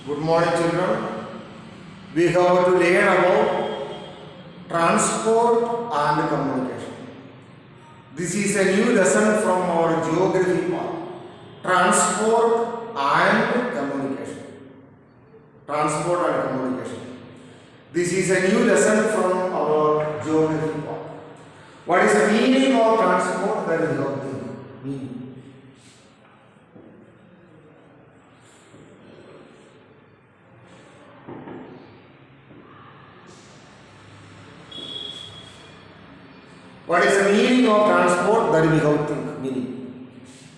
Good morning, children. We have to learn about transport and communication. This is a new lesson from our geography part. Transport and communication. Transport and communication. This is a new lesson from our geography part. What is the meaning of transport? That is your meaning. What is the meaning of transport? That we have to think. Meaning.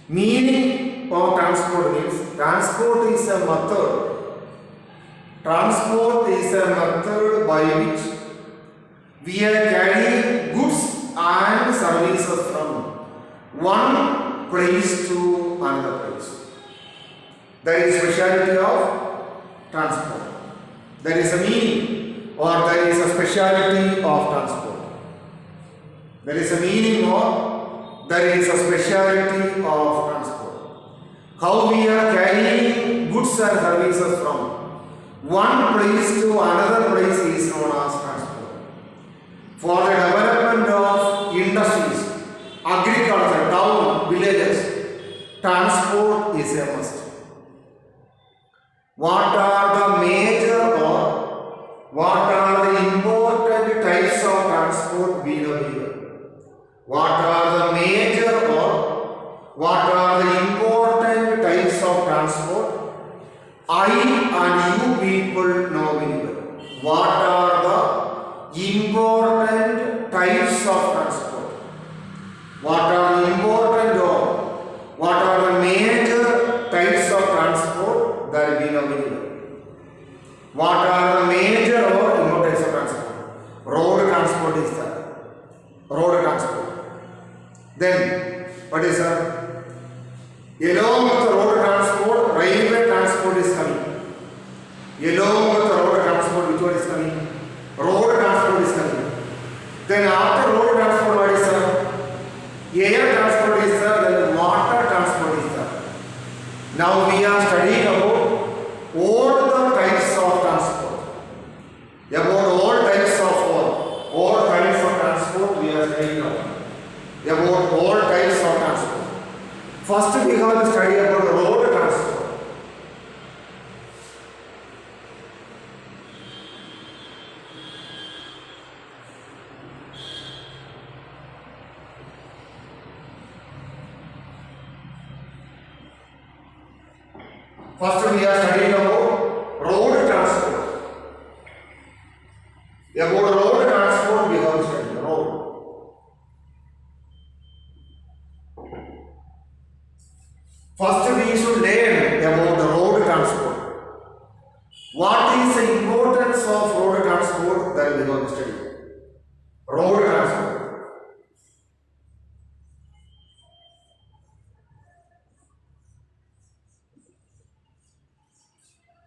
Meaning of transport means transport is a method. Transport is a method by which we are carrying goods and services from one place to another place. That is speciality of transport. There is a meaning or there is a speciality of transport. There is a meaning or there is a speciality of transport. How we are carrying goods and services from one place to another place is known as transport. For the development of industries, agriculture, town, villages, transport is a must. What are the major or what are the important types of transport we know here? What are the major or what are the important types of transport? I and you people know very well. What are the important types of transport? What are the important or what are the major types of transport that we know very well? What are the major or important types of transport? Road transport is that. Road transport. Then, what is that? Along with the road transport, railway transport is coming. Along with the road transport, which one is coming? Road transport is coming. Then after road transport, what is that? Air transport is there, then water transport is there. Now we are studying about all the types of transport. About all types of all types of transport we are studying about. About all types of transport. First we have to study about road transport. First we are studying about road transport. About road transport we have to study road. First we should learn about the road transport. What is the importance of road transport that we have to study? Road transport.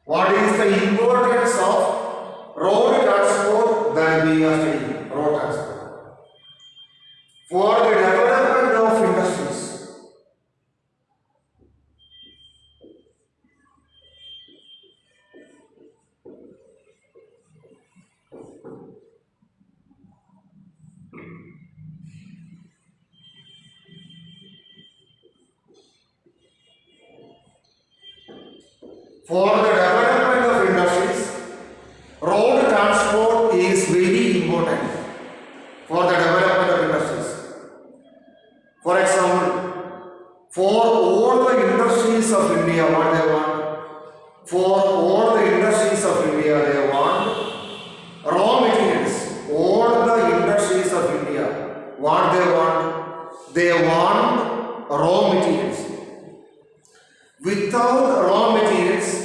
What is the importance of road transport that we are studying? Road transport. For the development of industries. For the development of industries, road transport is very important for the development of industries. For example, for all the industries of India, what they want? For all the industries of India, they want raw materials. All the industries of India, what they want? They want raw materials. Without raw materials,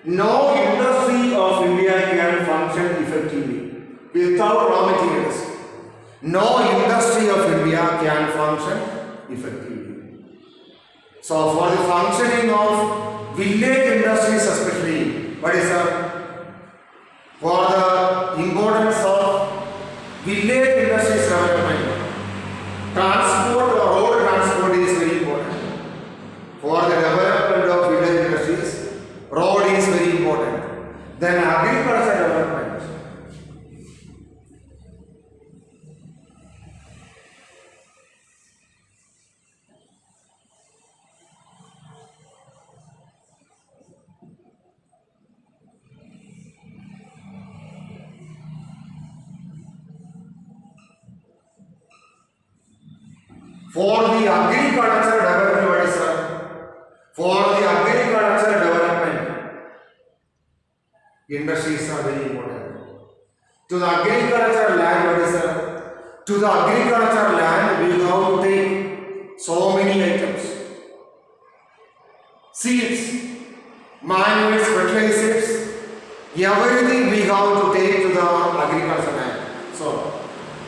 no industry of India can function effectively. Without raw materials, no industry of India can function effectively. So for the functioning of village industries especially, what is that? For the importance of village industries development, transport or road transport is very important. For the development of village industries, road is very important. For the agricultural development, what is that? For the agricultural development, industries are very important. To the agricultural land, what is that? To the agricultural land, we have to take so many items. Seeds, manures, fertilizers, everything we have to take to the agricultural land. So,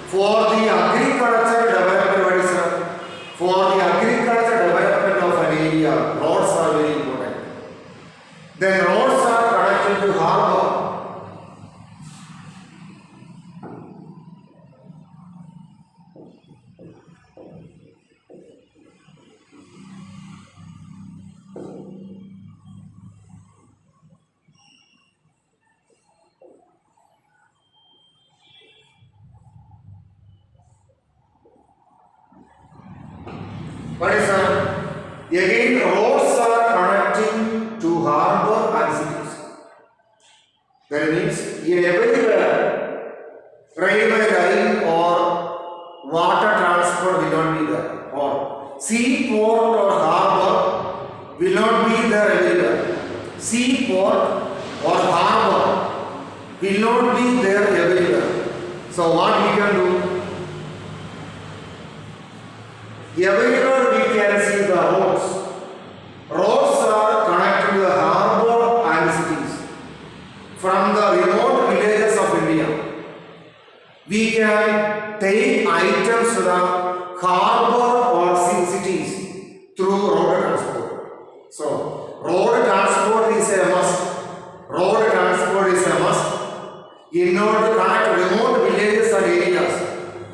for the agricultural development, what is that? For the agricultural development of an area, roads are very important. Then roads are connected to harbour. What is that? Again, roads are connecting to harbour and cities. That means everywhere railway line or water transport will not be there, or seaport or harbour will not be there everywhere. Seaport or harbour will not be there everywhere. So what we can do? Everywhere we can see the roads. Roads are connected to the harbour and cities. From the remote villages of India, we can take items to the harbour or cities through road transport. So, road transport is a must. Road transport is a must in order to connect remote villages and areas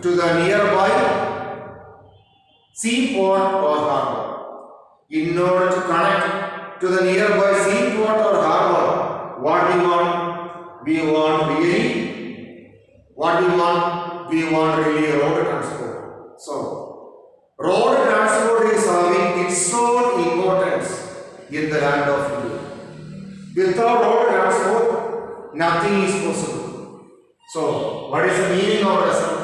to the nearby seaport or harbour. In order to connect to the nearby seaport or harbour, what we want? We want really road transport. So, road transport is having its own importance in the land of India. Without road transport, nothing is possible. So, what is the meaning of lesson?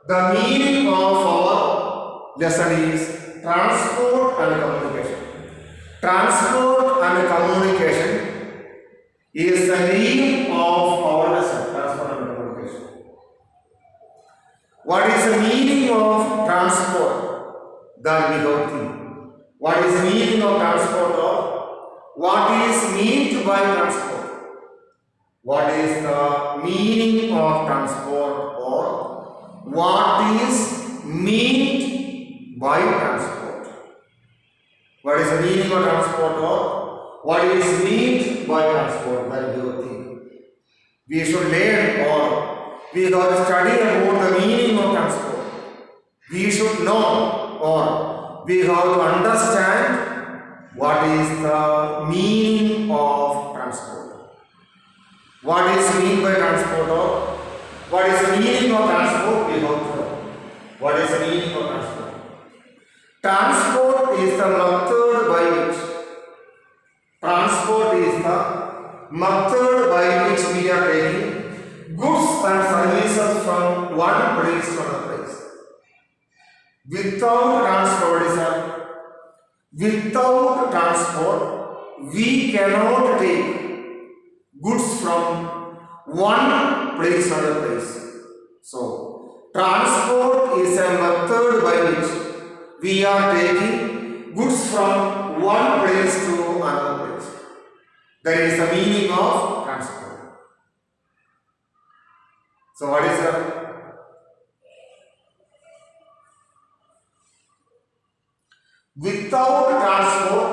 The meaning of our lesson is transport and communication. Transport and communication is the name of our lesson. Transport and communication. What is the meaning of transport? That we don't think. What is the meaning of transport, or what is meant by transport? What is the meaning of transport, or what is meant by transport? What is the meaning of transport, or what is meant by transport? That we don't think. We should learn, or we have to study about the meaning of transport. We should know, or we have to understand what is the meaning of transport. What is meant by transport, or what is the meaning of transport? We have to know. What is the meaning of transport? Transport is the method by which we are taking goods and services from one place to another place. Without transport, we cannot take goods from one place to another place. So, transport is a method by which we are taking goods from one place to another place. That is the meaning of transport. So, what is that? Without transport,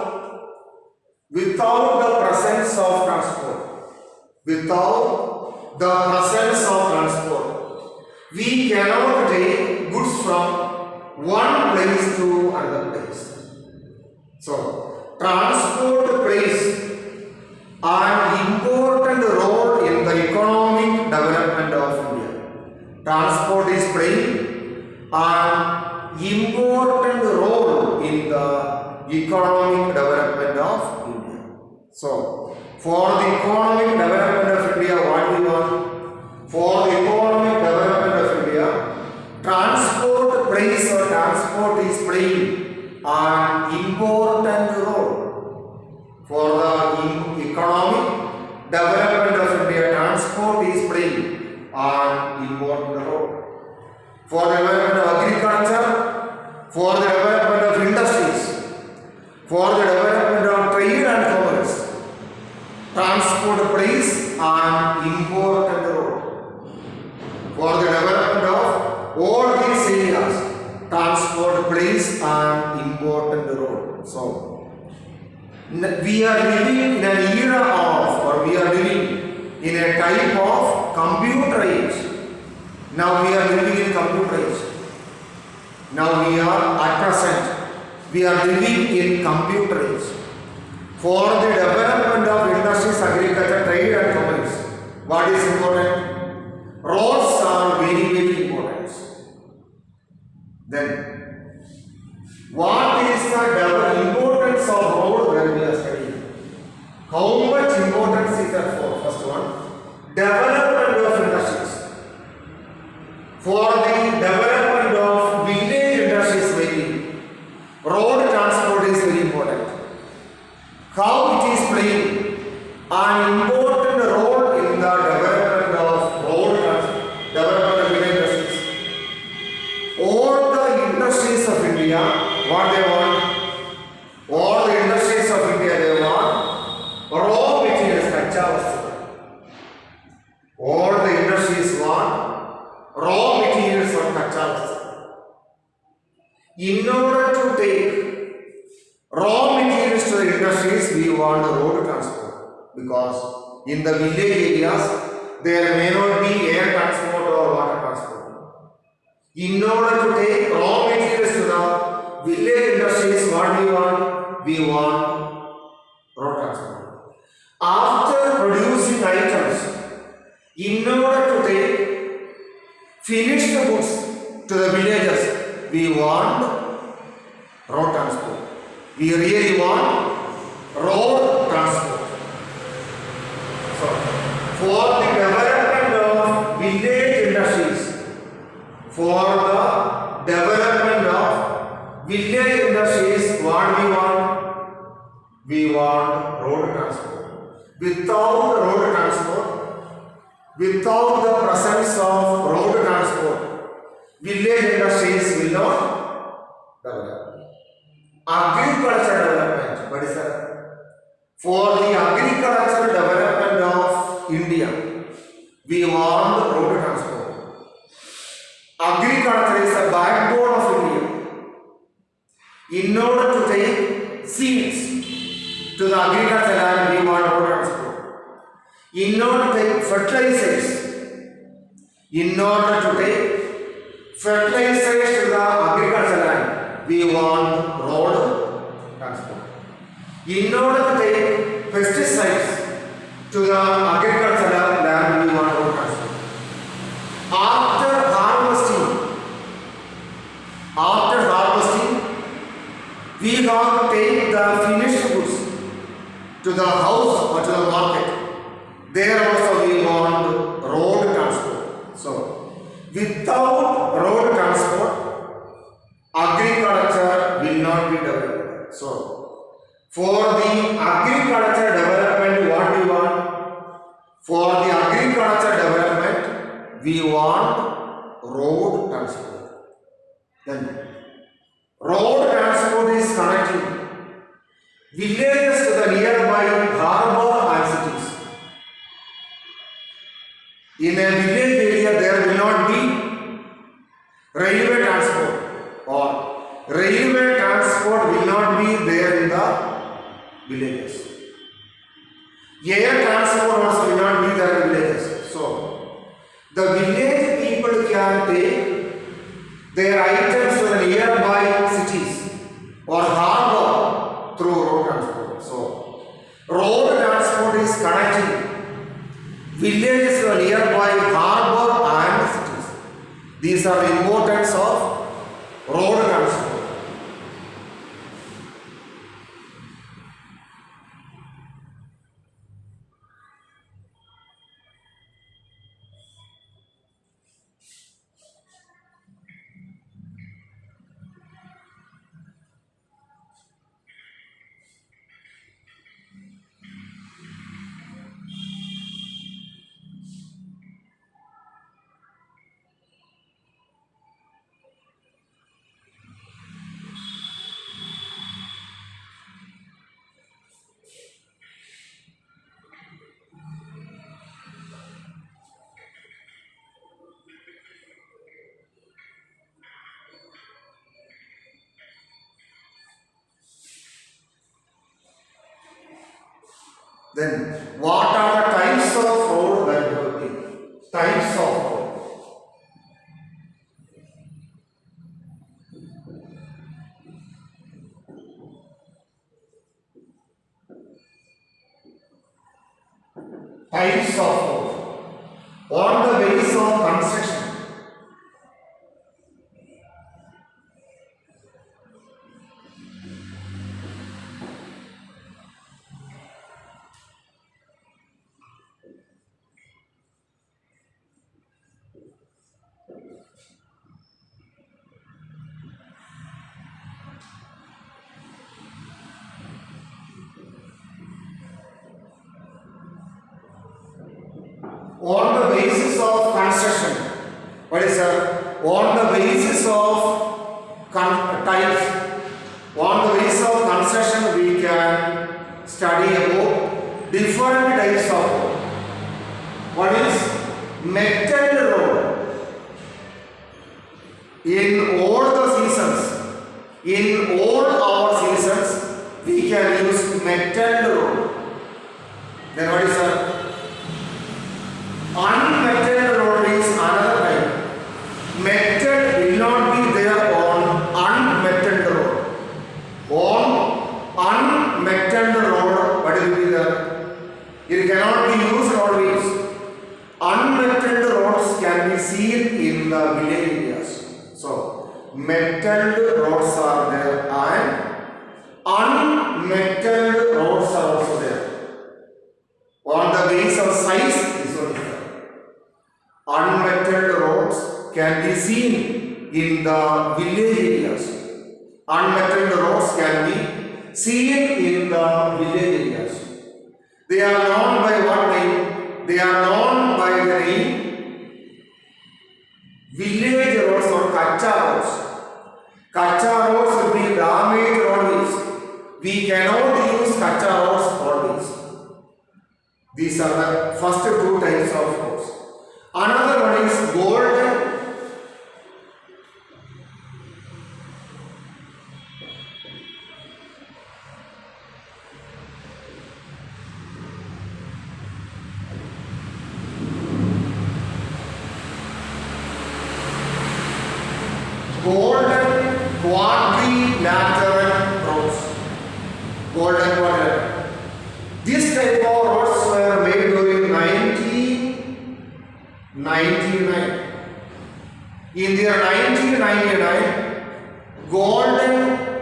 without the presence of transport, we cannot take goods from one place to another place. So, transport plays an important role in the economic development of India. Transport is playing an important role in the economic development of India. So, for the economic development of India, what we want? For the economic development of India, transport is for the development of agriculture, for the development of industries, for the development of trade and commerce. Transport plays an important role. For the development of all these areas, transport plays an important role. So, we are living in an era of, or we are living in a type of computer age. Now we are living in computer age. Now we are at present, we are living in computer age. For the development of industries, agriculture, trade and commerce, what is important? Roads are very, very important. Then, what is the importance of road when we are studying? How much importance is that for? First one, development of industries. For the development of village industries, mainly, road transport is very important. How it is playing an important role in the development of road transport, development of village industries. All the industries of India, what they want? All the industries of India, they want raw materials, kacha vastu. All the industries want raw materials or kacha vastu. In order to take raw materials to the industries, we want the road transport, because in the village areas there may not be air transport or water transport. In order to take raw materials to the village industries, what we want? We want road transport. After producing items, in order to take finished goods to the villages, we want road transport. We really want road transport. So, for the development of village industries, for the development of village industries, what we want? We want road transport. Without road transport, without the presence of road transport, village industries will not develop. Agriculture development, what is that? For the agricultural development of India, we want road transport. Agriculture is the backbone of India. In order to take seeds to the agricultural land, we want road transport. In order to take fertilizers, in order to take fertilizers to the agricultural land, we want road transport. In order to take pesticides to the agricultural land, we want road transport. After harvesting, we have to take the finished goods to the house or to the market. There also we want road transport. So, without road transport, agriculture will not be developed. So, for the agriculture development, what we want? For the agriculture development, we want road transport. Then, road transport is connecting villages to the nearby harbour and cities. In a village area, there will not be railway transport, or railway transport will not be there in the villages. Air transport also will not be there in villages. So, the village people can take their items to the nearby cities or harbour through road transport. So, road transport is connecting villages to the nearby harbour and cities. These are the importance of road transport. Then what are the types of road that you will think? Types of road. Types of road. On the basis of construction. On the basis of construction, what is that? On the basis of types, on the basis of construction, we can study about different types of road. What is metal road? In all the seasons, in all our seasons, we can use metal road. Then what is that? Unmetal road is another type. Metal will not be there on unmetal road. On unmetal road, what will be there? It cannot be used always. Unmetal roads can be seen in the village areas. So, metal roads are there and unmetal roads are also there. On the basis of size, this one is there. Unmetal roads can be seen in the village areas. Unmetal roads can be seen in the village areas. They are known by what name? They are known by the name village roads or kacha roads. Kacha roads will be damaged always. We cannot use kacha roads always. These are the first two types of roads. Another one is golden. Golden quadrilateral roads. Golden quadrilateral. This type of roads were made during 1999. In the year 1999, golden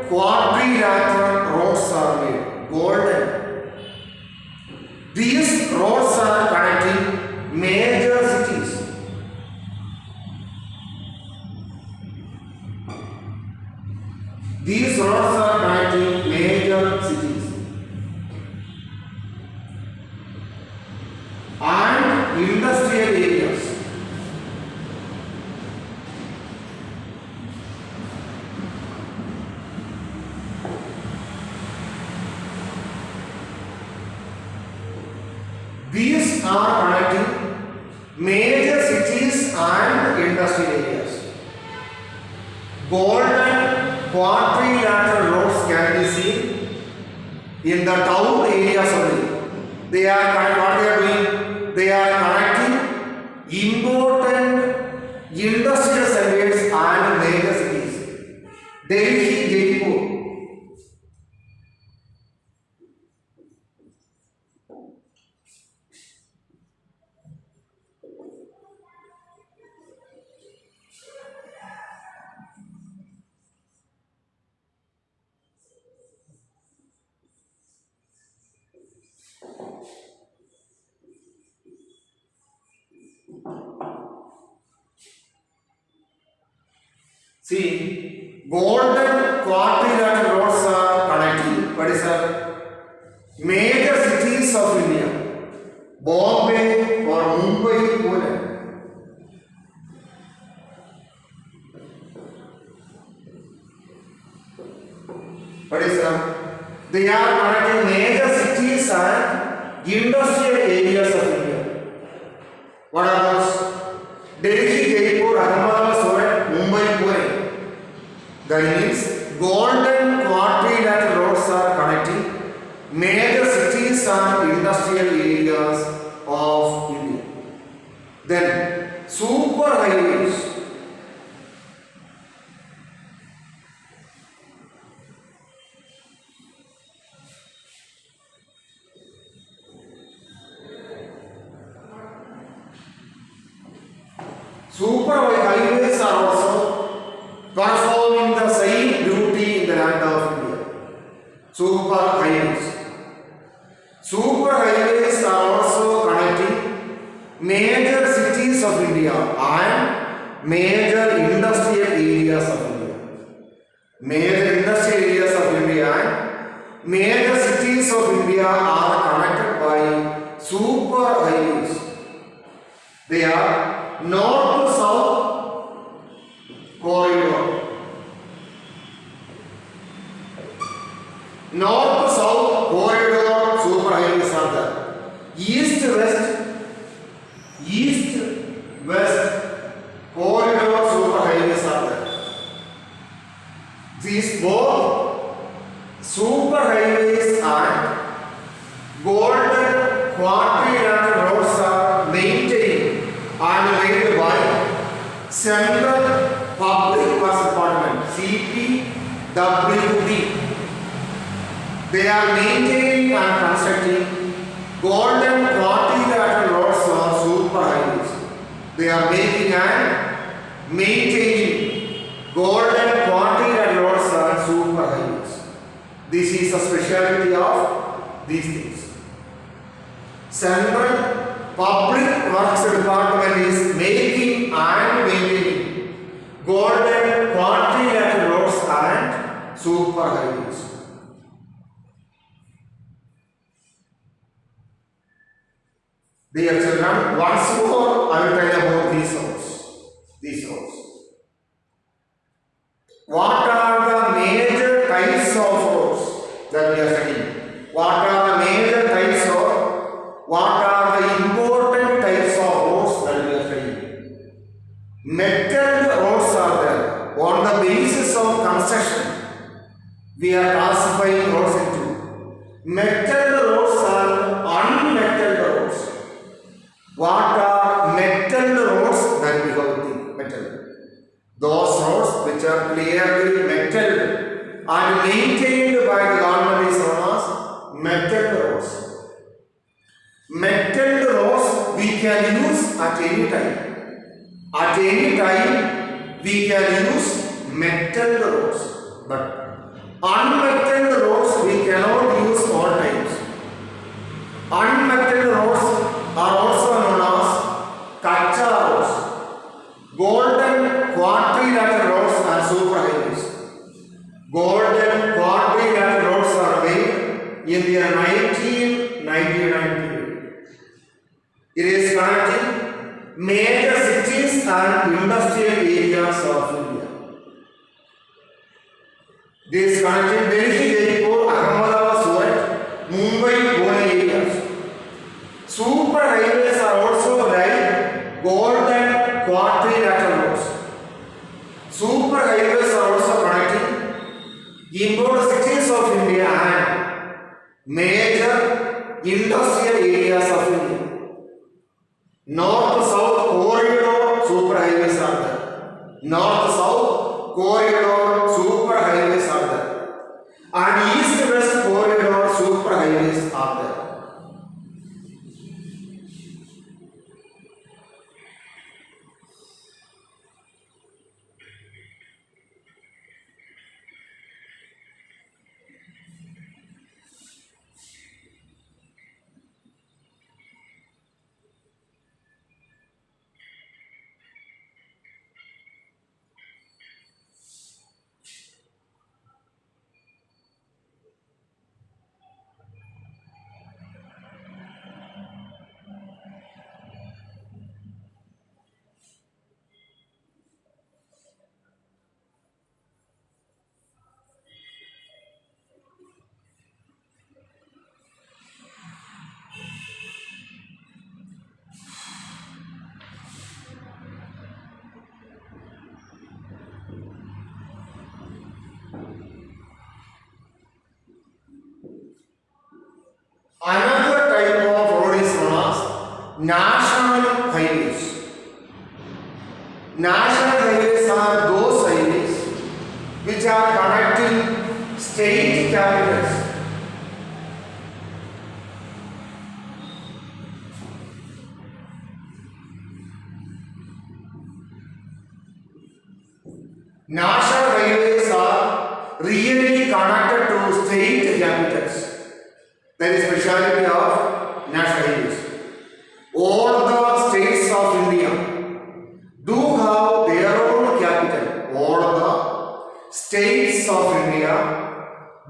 quadrilateral roads are made. Golden. These roads are connecting major cities. These roads are connecting major cities and industrial areas. These are connecting major cities and industrial areas. Golden quadrilateral roads can be seen in the town areas only. They are what they are doing? They are connecting important industrial centers and major cities. Delhi, Jaipur. See, golden quadrilateral roads are connecting what is that? Major cities of India, Bombay or Mumbai, Pune. What is that? They are connecting major cities and industrial areas of India. What are those? Delhi, Jaipur, Ahmedabad, Surat, Mumbai, Pune. That means golden quadrilateral roads are connecting major cities and industrial areas of India. Then super highways. Super highways are also performing the same duty in the land of India. Super highways. Super highways are also connecting major cities of India and major industrial areas of India. Major industrial areas of India and major cities of India are connected by super highways. They are north to south corridor. North to south corridor super highways are there. East west corridor super highways are there. These both super highways and golden quadrilateral roads are maintained and made by Central Public Works Department (CPWD). They are maintaining and constructing golden quadrilateral roads or super highways. They are making and maintaining golden quadrilateral roads and super highways. This is a specialty of these things. Central Public Works Department is making and maintaining golden quadrilateral roads and super highways. Dear children, once more I will tell about these roads. These roads. What are the major types of roads that we are studying? What are the major types of? What are the important types of roads that we are studying? Metal roads are there. On the basis of construction, we are classifying roads into metal roads and unmetal roads. What are metal roads that we have to metal? Those roads which are clearly metal and maintained by the government is known as metal roads. Metal roads we can use at any time. At any time we can use metal roads. But unmetal roads we cannot use all times. Unmetal roads are also known as kacha roads. Golden quadrilateral roads and super highways. Golden quadrilateral roads are made in the 1999 period. It is connecting major cities and industrial areas of India. This is connecting Delhi, Jaipur, Ahmedabad, Surat, Mumbai, Pune areas. Super highways are also like golden quadrilateral roads. Super highways are also connecting indoor cities of India and major industrial areas of India. North to south corridor super highways are there. North to south corridor super highways are there. And east to west corridor super highways are there. highways are those highways which are connecting state capitals. National highways are really connected to state capitals. That is speciality of national highways. All the states of India do have their own capital. All the states of India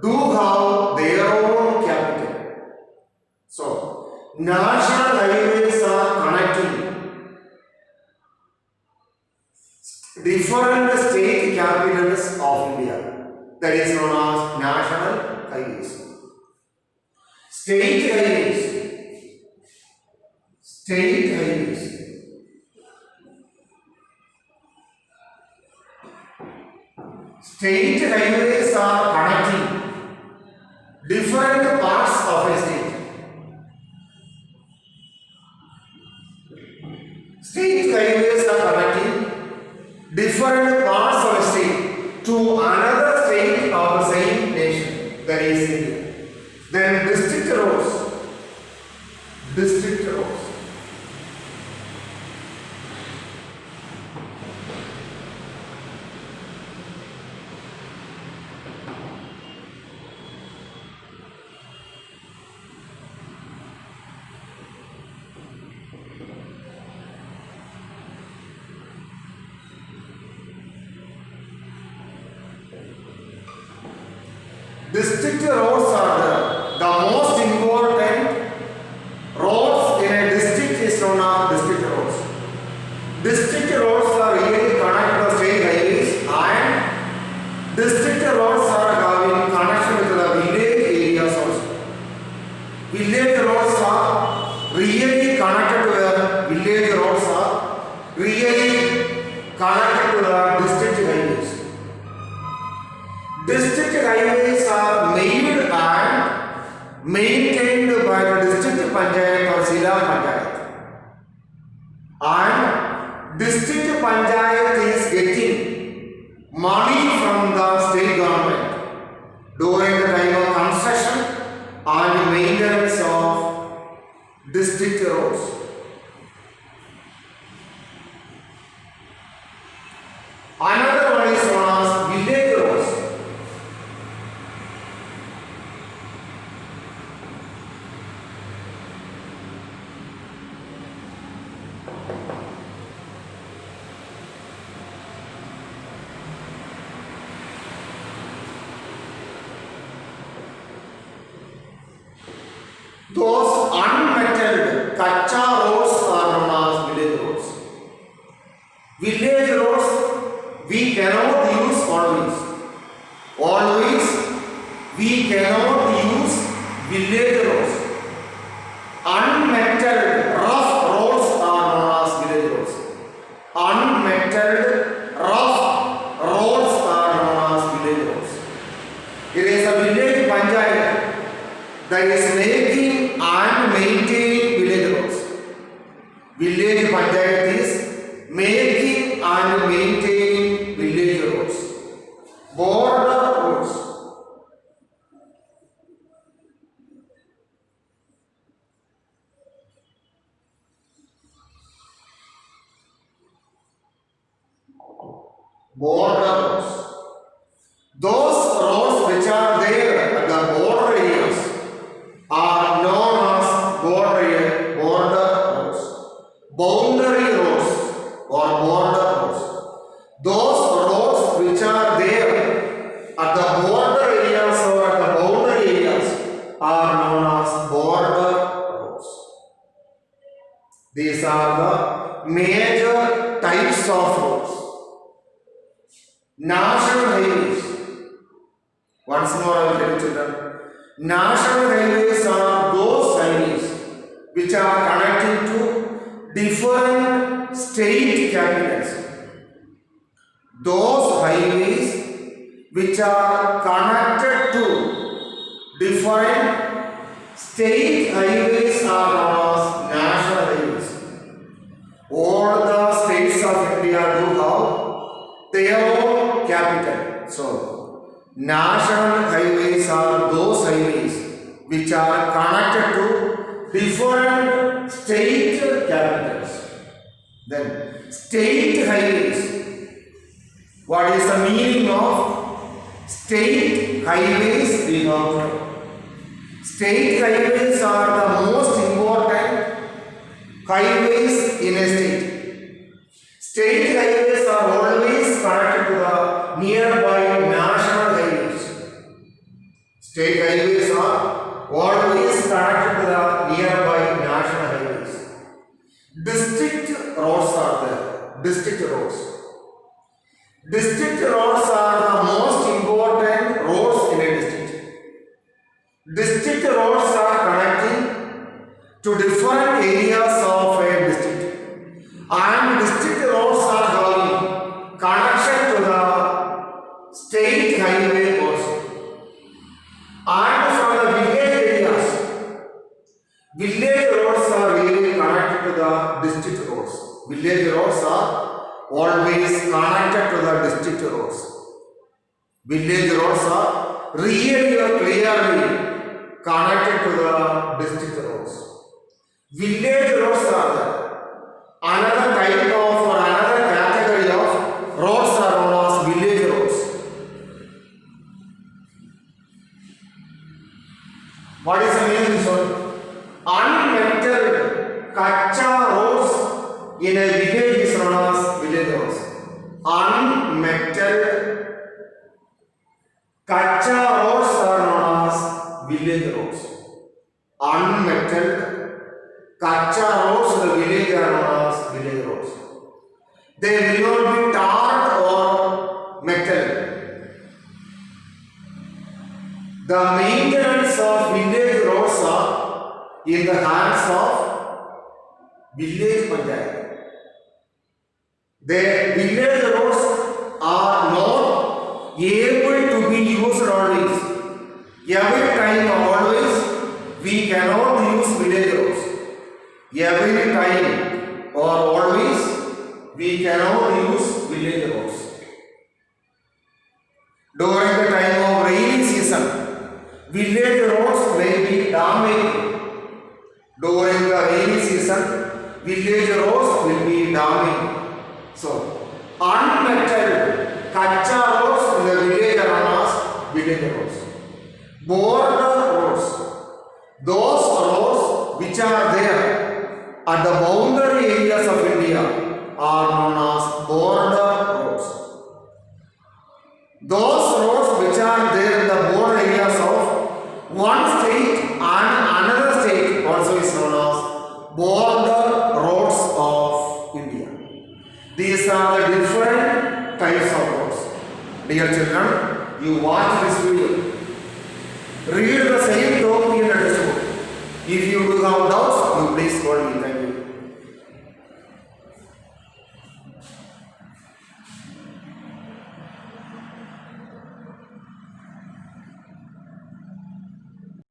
do have their own capital. So, national highways are connecting different state capitals of India. That is known as national highways. State highways. State highways. State highways are connecting different parts of a state. State highways are connecting different parts of a state to another state of the same nation, that is India. Then district roads. District roads. District roads are the most important roads in a district is known as district roads. District roads are really connected to state highways, and district roads are having connection with the village areas also. Village roads are really connected to the village roads are really connected to the district highways. District highways are made and maintained by the district panchayat or Zilla panchayat, and district panchayat is getting money from the state government during the time of construction and maintenance of district roads. Another one is known as village roads. Those unmetalled kacha roads are known as village roads. Village roads we cannot use always. Always we cannot use village roads. Unmetalled rough roads are known as village roads. Unmetalled rough roads are known as village roads. It is a village panchayat that is making and maintaining village roads. Village panchayat is making and maintaining village roads. Border roads. Border roads. Those roads which are there at the border areas are known as border roads, boundary roads or border roads. Those roads which are there at the border areas or at the boundary areas are known as border roads. These are the major types of roads. National highways. Once more I will tell you children. National highways are those highways which are connecting to different state capitals. Those highways which are connected to different state highways are known as national highways. All the states of India do have their own capital. So, national highways are those highways which are connected to different state capitals. Then, state highways. What is the meaning of state highways? We know. State highways are the most important highways in a state. State highways are always connected to the nearby national highways. State highways are always connected to the nearby national highways. District roads are there. District roads. District roads are the most important roads in a district. District roads are connecting to different areas of a district, and district roads are having connection to the state highway also. And from the village roads are really connected to the district roads. Village roads are always connected to the district roads. Village roads are really or clearly connected to the district roads. Village roads are there. Another type of or another category of roads are known as village roads. What is the meaning of this one? Unmetal kacha roads in a village is known as village roads. Unmetal kacha roads are known as village roads. Unmetal kacha roads in the village are known as village roads. They will not be tarred or metal. The maintenance of village roads are in the hands of village panchayat. The village roads are not able to be used always. Every time always we cannot use village roads. Every time or always we cannot use village roads. During the time of rainy season, village roads may be damaged. During the rainy season, village roads will be damaged. So, unmetal kacha roads in the village are known as village roads. Border roads, those roads which are there at the boundary areas of India are known as border roads. Those roads which are there in the border areas of one state and another state also is known as border roads of India. These are the different types of roads. Dear children, you watch this video. Read the same topic in the textbook. If you do have doubts, you please call me.